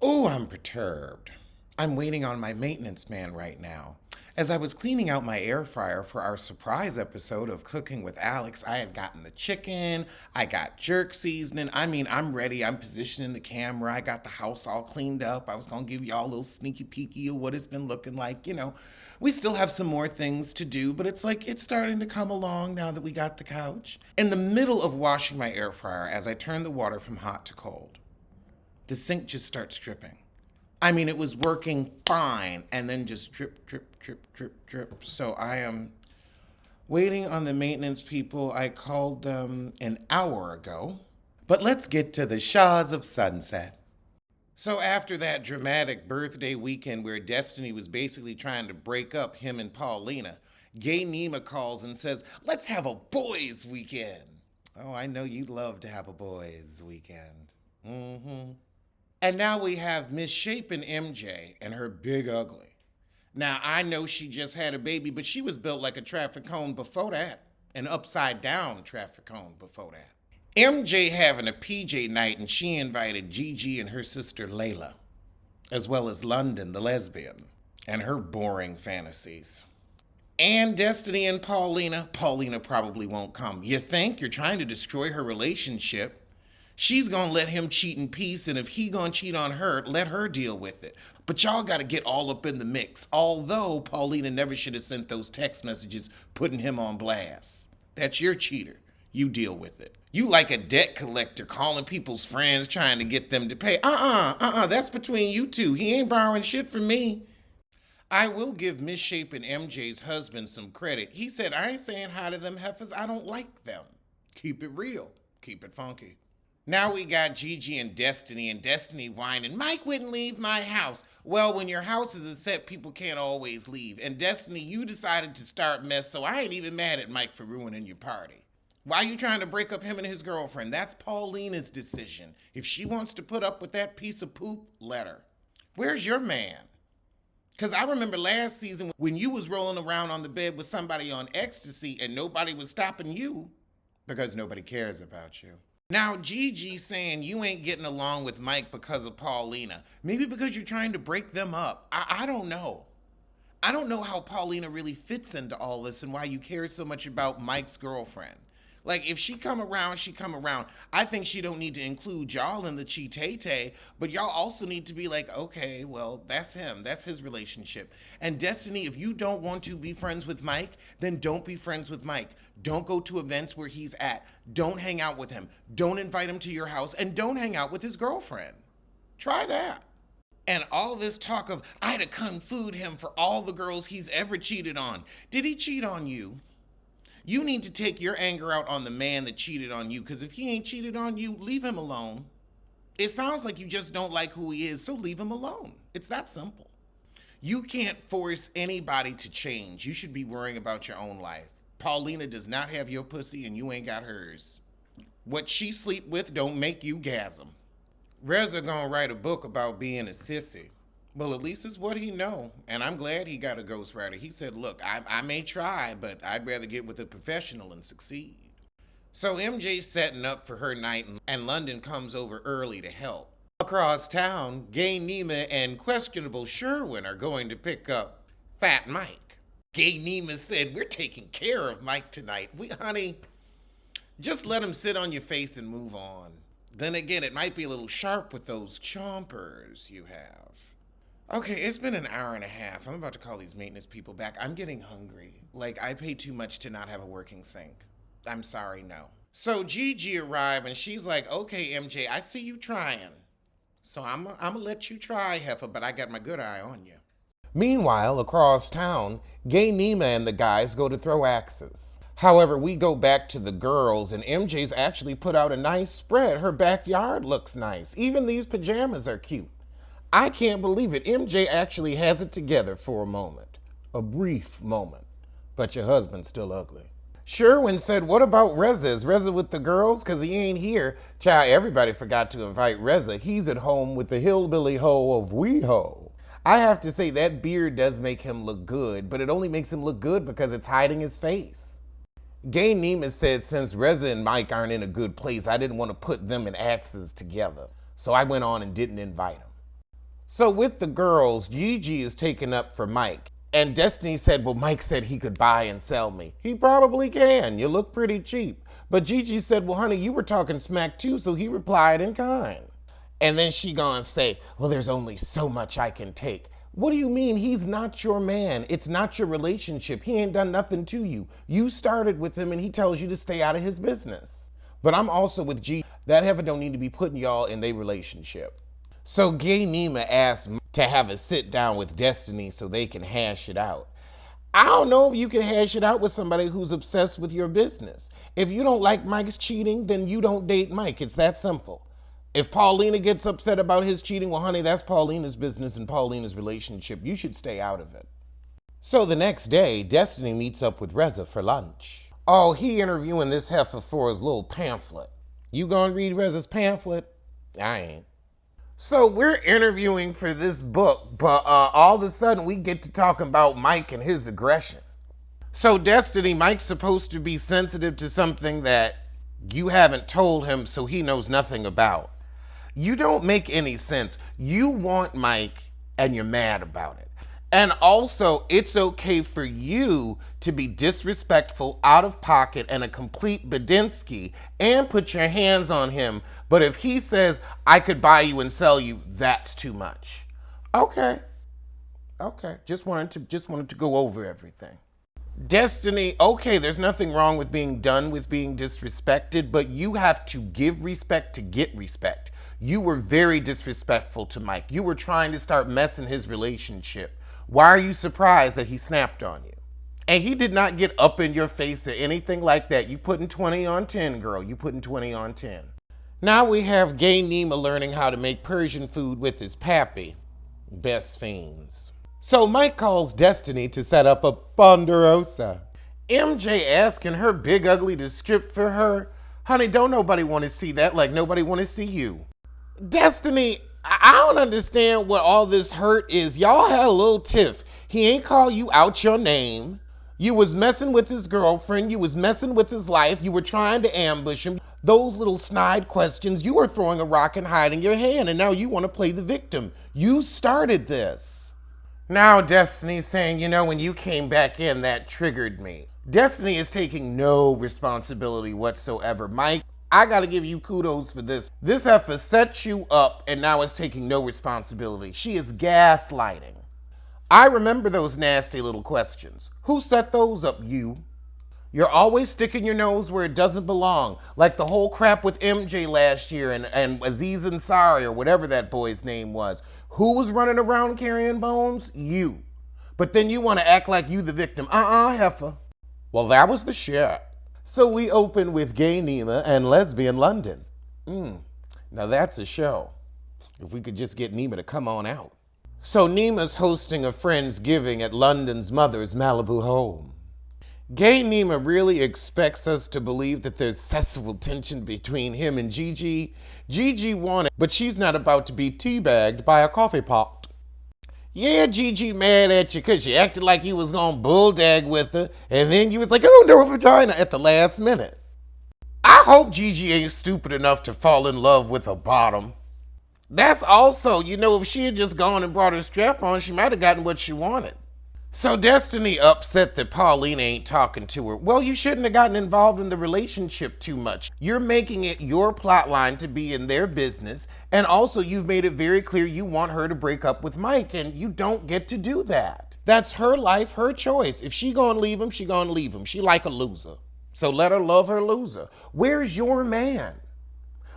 Oh, I'm perturbed. I'm waiting on my maintenance man right now. As I was cleaning out my air fryer for our surprise episode of Cooking with Alex, I had gotten the chicken, I got jerk seasoning. I'm ready. I'm positioning the camera. I got the house all cleaned up. I was going to give y'all a little sneaky peeky of what it's been looking like. We still have some more things to do, but it's like it's starting to come along now that we got the couch. In the middle of washing my air fryer, as I turn the water from hot to cold, the sink just starts dripping. It was working fine, and then just drip, drip, drip, drip, drip. So I am waiting on the maintenance people. I called them an hour ago. But let's get to the Shahs of Sunset. So after that dramatic birthday weekend where Destiny was basically trying to break up him and Paulina, Gay Nima calls and says, let's have a boys' weekend. Oh, I know you'd love to have a boys' weekend. Mm-hmm. And now we have misshapen MJ and her big ugly. Now, I know she just had a baby, but she was built like a traffic cone before that. An upside down traffic cone before that. MJ having a PJ night, and she invited Gigi and her sister Layla, as well as London, the lesbian, and her boring fantasies. And Destiny and Paulina. Paulina probably won't come. You think? You're trying to destroy her relationship. She's gonna let him cheat in peace, and if he gonna cheat on her, let her deal with it. But y'all gotta get all up in the mix, although Paulina never should have sent those text messages putting him on blast. That's your cheater. You deal with it. You like a debt collector calling people's friends trying to get them to pay. That's between you two. He ain't borrowing shit from me. I will give misshapen MJ's husband some credit. He said, I ain't saying hi to them heifers. I don't like them. Keep it real. Keep it funky. Now we got Gigi and Destiny whining, Mike wouldn't leave my house. Well, when your house is a set, people can't always leave. And Destiny, you decided to start mess, so I ain't even mad at Mike for ruining your party. Why are you trying to break up him and his girlfriend? That's Paulina's decision. If she wants to put up with that piece of poop, let her. Where's your man? Because I remember last season when you was rolling around on the bed with somebody on ecstasy and nobody was stopping you because nobody cares about you. Now, Gigi saying you ain't getting along with Mike because of Paulina. Maybe because you're trying to break them up. I don't know. I don't know how Paulina really fits into all this and why you care so much about Mike's girlfriend. Like, if she come around, she come around. I think she don't need to include y'all in the cheat-tay-tay, but y'all also need to be like, okay, well, that's him. That's his relationship. And Destiny, if you don't want to be friends with Mike, then don't be friends with Mike. Don't go to events where he's at. Don't hang out with him. Don't invite him to your house, and don't hang out with his girlfriend. Try that. And all this talk of, I'd have kung fu'd him for all the girls he's ever cheated on. Did he cheat on you? You need to take your anger out on the man that cheated on you, because if he ain't cheated on you, leave him alone. It sounds like you just don't like who he is, so leave him alone. It's that simple. You can't force anybody to change. You should be worrying about your own life. Paulina does not have your pussy, and you ain't got hers. What she sleep with don't make you gasm. Reza gonna write a book about being a sissy. Well, at least it's what he know, and I'm glad he got a ghostwriter. He said, look, I may try, but I'd rather get with a professional and succeed. So MJ's setting up for her night, and London comes over early to help. Across town, Gay Nima and questionable Sherwin are going to pick up Fat Mike. Gay Nima said, we're taking care of Mike tonight. Honey, just let him sit on your face and move on. Then again, it might be a little sharp with those chompers you have. Okay, it's been an hour and a half. I'm about to call these maintenance people back. I'm getting hungry. Like, I pay too much to not have a working sink. I'm sorry, no. So Gigi arrived, and she's like, okay, MJ, I see you trying. So I'm gonna let you try, heifer, but I got my good eye on you. Meanwhile, across town, Gay Nima and the guys go to throw axes. However, we go back to the girls, and MJ's actually put out a nice spread. Her backyard looks nice. Even these pajamas are cute. I can't believe it. MJ actually has it together for a moment. A brief moment. But your husband's still ugly. Sherwin said, what about Reza? Is Reza with the girls? Because he ain't here. Child, everybody forgot to invite Reza. He's at home with the hillbilly hoe of WeHo. I have to say that beard does make him look good, but it only makes him look good because it's hiding his face. Gay Neiman said since Reza and Mike aren't in a good place, I didn't want to put them and axes together. So I went on and didn't invite them. So with the girls, Gigi is taken up for Mike. And Destiny said, well, Mike said he could buy and sell me. He probably can. You look pretty cheap. But Gigi said, well, honey, you were talking smack too, so he replied in kind. And then she gonna say, well, there's only so much I can take. What do you mean? He's not your man. It's not your relationship. He ain't done nothing to you. You started with him and he tells you to stay out of his business. But I'm also with G. That heifer don't need to be putting y'all in their relationship. So Gay Nima asked to have a sit down with Destiny so they can hash it out. I don't know if you can hash it out with somebody who's obsessed with your business. If you don't like Mike's cheating, then you don't date Mike. It's that simple. If Paulina gets upset about his cheating, well, honey, that's Paulina's business and Paulina's relationship. You should stay out of it. So the next day, Destiny meets up with Reza for lunch. Oh, he interviewing this heifer for his little pamphlet. You gonna read Reza's pamphlet? I ain't. So we're interviewing for this book, but all of a sudden we get to talking about Mike and his aggression. So Destiny, Mike's supposed to be sensitive to something that you haven't told him, so he knows nothing about. You don't make any sense. You want Mike and you're mad about it. And also, it's okay for you to be disrespectful, out of pocket, and a complete Badinsky and put your hands on him. But if he says, I could buy you and sell you, that's too much. Okay. Just wanted to go over everything. Destiny, okay, there's nothing wrong with being done with being disrespected, but you have to give respect to get respect. You were very disrespectful to Mike. You were trying to start messing his relationship. Why are you surprised that he snapped on you? And he did not get up in your face or anything like that. You putting 20 on 10, girl. You putting 20 on 10. Now we have Gay Nima learning how to make Persian food with his pappy. Best fiends. So Mike calls Destiny to set up a ponderosa. MJ asking her big ugly to strip for her. Honey, don't nobody want to see that like nobody want to see you. Destiny, I don't understand what all this hurt is. Y'all had a little tiff. He ain't call you out your name. You was messing with his girlfriend. You was messing with his life. You were trying to ambush him. Those little snide questions, you were throwing a rock and hiding your hand, and now you want to play the victim. You started this. Now Destiny's saying, you know, when you came back in, that triggered me. Destiny is taking no responsibility whatsoever. Mike, I gotta give you kudos for this. This heifer set you up and now is taking no responsibility. She is gaslighting. I remember those nasty little questions. Who set those up, you? You're always sticking your nose where it doesn't belong, like the whole crap with MJ last year and Aziz Ansari or whatever that boy's name was. Who was running around carrying bones? You. But then you want to act like you the victim. Heifer. Well, that was the shit. So we open with Gay Nima and Lesbian London. Now that's a show. If we could just get Nima to come on out. So Nima's hosting a Friendsgiving at London's mother's Malibu home. Gay Nima really expects us to believe that there's sexual tension between him and Gigi. Gigi wanted, but she's not about to be teabagged by a coffee pot. Yeah, Gigi mad at you because you acted like you was gonna bulldog with her, and then you was like, oh, no, vagina at the last minute. I hope Gigi ain't stupid enough to fall in love with a bottom. That's also, you know, if she had just gone and brought her strap on, she might have gotten what she wanted. So Destiny upset that Paulina ain't talking to her. Well, you shouldn't have gotten involved in the relationship too much. You're making it your plot line to be in their business, and also you've made it very clear you want her to break up with Mike, and you don't get to do that. That's her life, her choice. If she gonna leave him, she gonna leave him. She like a loser. So let her love her loser. Where's your man?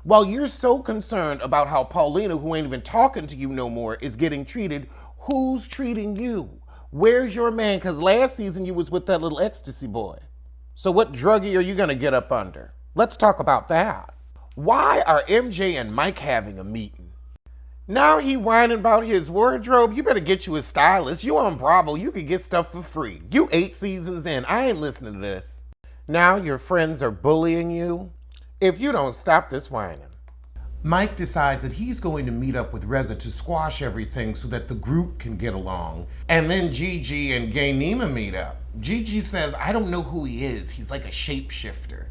While you're so concerned about how Paulina, who ain't even talking to you no more, is getting treated, who's treating you? Where's your man? Because last season you was with that little ecstasy boy. So what druggie are you going to get up under? Let's talk about that. Why are MJ and Mike having a meeting? Now he whining about his wardrobe. You better get you a stylist. You on Bravo. You can get stuff for free. You 8 seasons in. I ain't listening to this. Now your friends are bullying you. If you don't stop this whining. Mike decides that he's going to meet up with Reza to squash everything so that the group can get along. And then Gigi and Gay Nima meet up. Gigi says, I don't know who he is. He's like a shapeshifter.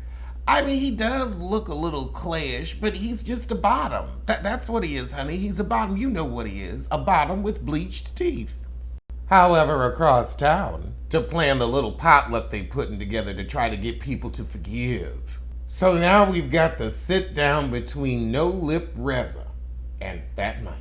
I mean, he does look a little clayish, but he's just a bottom. That's what he is, honey. He's a bottom. You know what he is. A bottom with bleached teeth. However, across town, to plan the little potluck they putting together to try to get people to forgive. So now we've got the sit down between No Lip Reza and Fat Mike.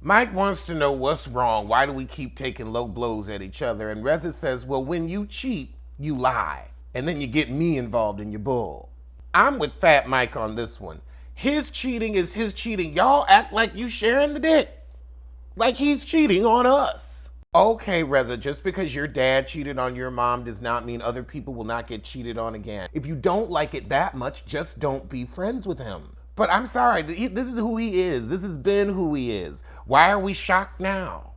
Mike wants to know what's wrong. Why do we keep taking low blows at each other? And Reza says, well, when you cheat, you lie. And then you get me involved in your bull. I'm with Fat Mike on this one. His cheating is his cheating. Y'all act like you sharing the dick. Like he's cheating on us. Okay, Reza, just because your dad cheated on your mom does not mean other people will not get cheated on again. If you don't like it that much, just don't be friends with him. But I'm sorry, this is who he is. This has been who he is. Why are we shocked now?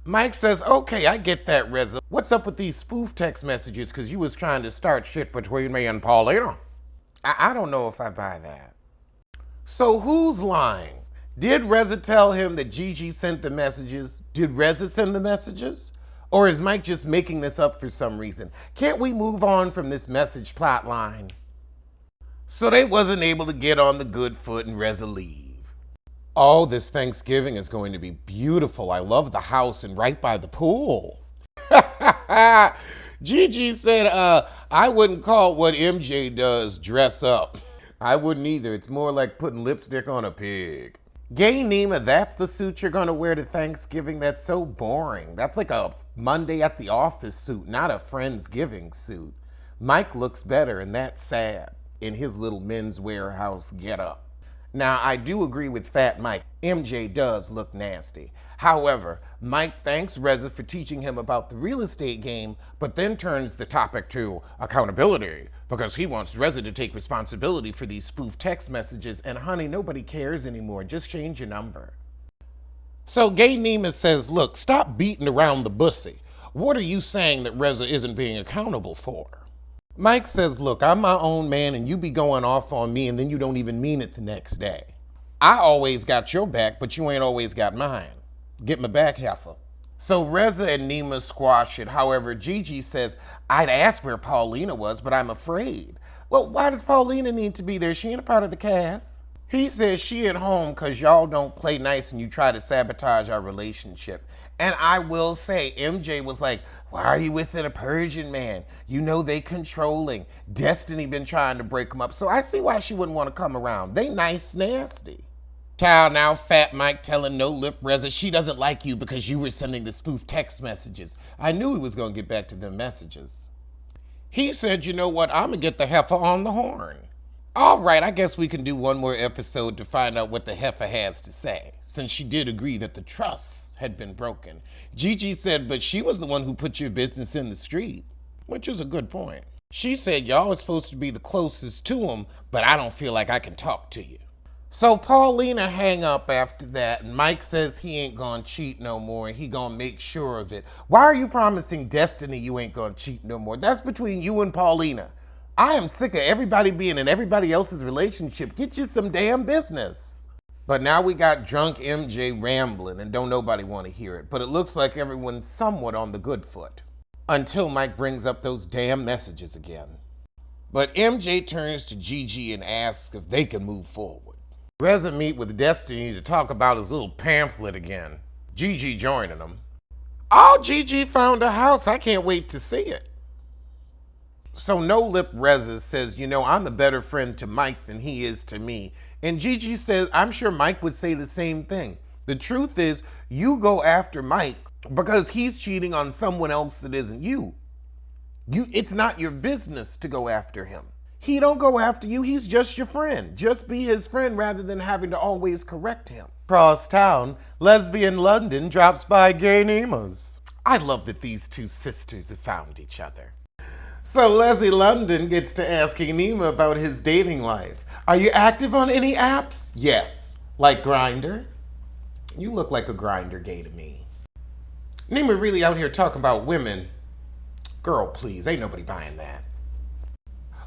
Mike says, okay, I get that, Reza. What's up with these spoof text messages? Because you was trying to start shit between me and Paulina. I don't know if I buy that. So who's lying? Did Reza tell him that Gigi sent the messages? Did Reza send the messages? Or is Mike just making this up for some reason? Can't we move on from this message plot line? So they wasn't able to get on the good foot and Reza leave. Oh, this Thanksgiving is going to be beautiful. I love the house and right by the pool. Gigi said, I wouldn't call what MJ does dress up. I wouldn't either. It's more like putting lipstick on a pig. Gay Nima, that's the suit you're gonna wear to Thanksgiving? That's so boring. That's like a Monday at the office suit, not a Friendsgiving suit. Mike looks better, and that's sad, in his little men's warehouse getup. Now, I do agree with Fat Mike. MJ does look nasty. However, Mike thanks Reza for teaching him about the real estate game, but then turns the topic to accountability because he wants Reza to take responsibility for these spoof text messages. And honey, nobody cares anymore. Just change your number. So Gay Nima says, look, stop beating around the bussy. What are you saying that Reza isn't being accountable for? Mike says, look, I'm my own man and you be going off on me and then you don't even mean it the next day. I always got your back, but you ain't always got mine. Get my back, heifer. So Reza and Nima squash it. However, Gigi says, I'd ask where Paulina was, but I'm afraid. Well, why does Paulina need to be there? She ain't a part of the cast. He says she at home because y'all don't play nice and you try to sabotage our relationship. And I will say, MJ was like, why are you with a Persian man? You know they controlling. Destiny been trying to break them up. So I see why she wouldn't want to come around. They nice, nasty. Child, now Fat Mike telling No Lip Reza she doesn't like you because you were sending the spoof text messages. I knew he was going to get back to them messages. He said, you know what, I'm going to get the heifer on the horn. All right, I guess we can do one more episode to find out what the heifer has to say, since she did agree that the trust had been broken. Gigi said, but she was the one who put your business in the street, which is a good point. She said, y'all are supposed to be the closest to him, but I don't feel like I can talk to you. So Paulina hang up after that, and Mike says he ain't gonna cheat no more, and he gonna make sure of it. Why are you promising Destiny you ain't gonna cheat no more? That's between you and Paulina. I am sick of everybody being in everybody else's relationship. Get you some damn business. But now we got drunk MJ rambling, and don't nobody want to hear it. But it looks like everyone's somewhat on the good foot. Until Mike brings up those damn messages again. But MJ turns to Gigi and asks if they can move forward. Reza meet with Destiny to talk about his little pamphlet again. Gigi joining him. Oh, Gigi found a house. I can't wait to see it. So No Lip Reza says, you know, I'm a better friend to Mike than he is to me. And Gigi says, I'm sure Mike would say the same thing. The truth is, you go after Mike because he's cheating on someone else that isn't you. It's not your business to go after him. He don't go after you, he's just your friend. Just be his friend rather than having to always correct him. Cross town, lesbian London drops by Gay Nima's. I love that these two sisters have found each other. So Leslie London gets to asking Nima about his dating life. Are you active on any apps? Yes. Like Grindr? You look like a Grindr gay to me. Nima really out here talking about women. Girl, please, ain't nobody buying that.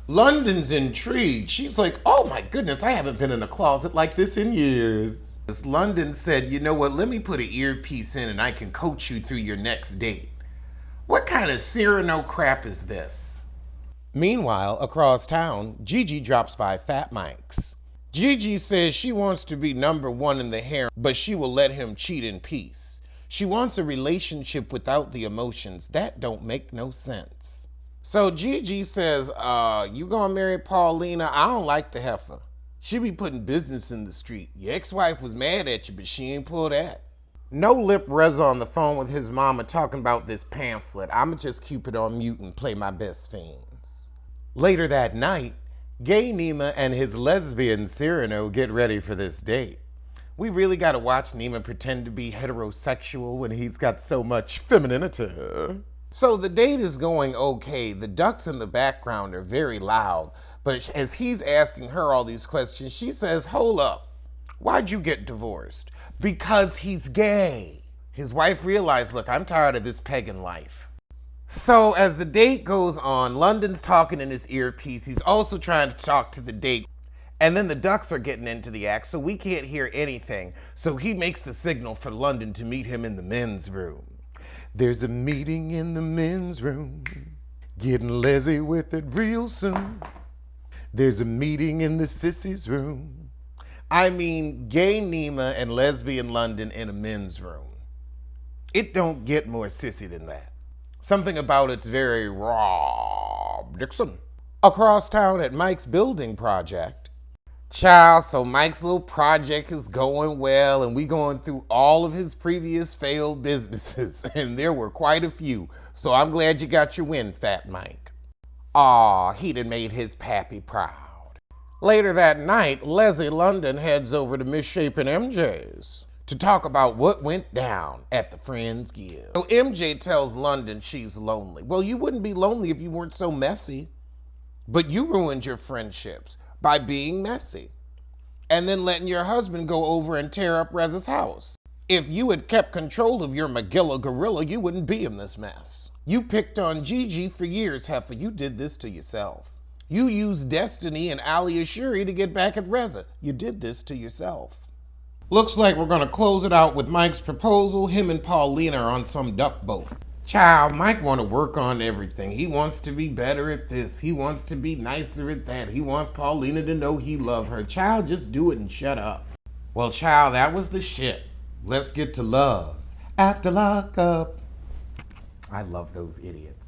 London's intrigued. She's like, oh my goodness, I haven't been in a closet like this in years. London said, you know what, let me put an earpiece in and I can coach you through your next date. What kind of Cyrano crap is this? Meanwhile, across town, Gigi drops by Fat Mike's. Gigi says she wants to be number one in the harem, but she will let him cheat in peace. She wants a relationship without the emotions. That don't make no sense. So Gigi says, you gonna marry Paulina? I don't like the heifer. She be putting business in the street. Your ex-wife was mad at you, but she ain't pull that. No lip Reza on the phone with his mama talking about this pamphlet. I'ma just keep it on mute and play my best fiends. Later that night, Gay Nima and his lesbian Cyrano get ready for this date. We really gotta watch Nima pretend to be heterosexual when he's got so much femininity. So the date is going okay. The ducks in the background are very loud, but as he's asking her all these questions, she says, hold up, why'd you get divorced? Because he's gay. His wife realized, look, I'm tired of this pagan life. So as the date goes on, London's talking in his earpiece. He's also trying to talk to the date. And then the ducks are getting into the act, so we can't hear anything. So he makes the signal for London to meet him in the men's room. There's a meeting in the men's room. Getting lazy with it real soon. There's a meeting in the sissies' room. I mean, gay Nima and lesbian London in a men's room. It don't get more sissy than that. Something about it's very Rob Dixon. Across town at Mike's building project. Child, so Mike's little project is going well, and we going through all of his previous failed businesses, and there were quite a few. So I'm glad you got your win, Fat Mike. Aw, he done made his pappy proud. Later that night, Leslie London heads over to Misshapen MJ's to talk about what went down at the Friends Guild. So MJ tells London she's lonely. Well, you wouldn't be lonely if you weren't so messy. But you ruined your friendships by being messy and then letting your husband go over and tear up Reza's house. If you had kept control of your Magilla gorilla, you wouldn't be in this mess. You picked on Gigi for years, Heifer. You did this to yourself. You used Destiny and Ali Ashuri to get back at Reza. You did this to yourself. Looks like we're gonna close it out with Mike's proposal. Him and Paulina are on some duck boat. Child, Mike want to work on everything. He wants to be better at this. He wants to be nicer at that. He wants Paulina to know he love her. Child, just do it and shut up. Well, child, that was the shit. Let's get to love. After lockup. I love those idiots.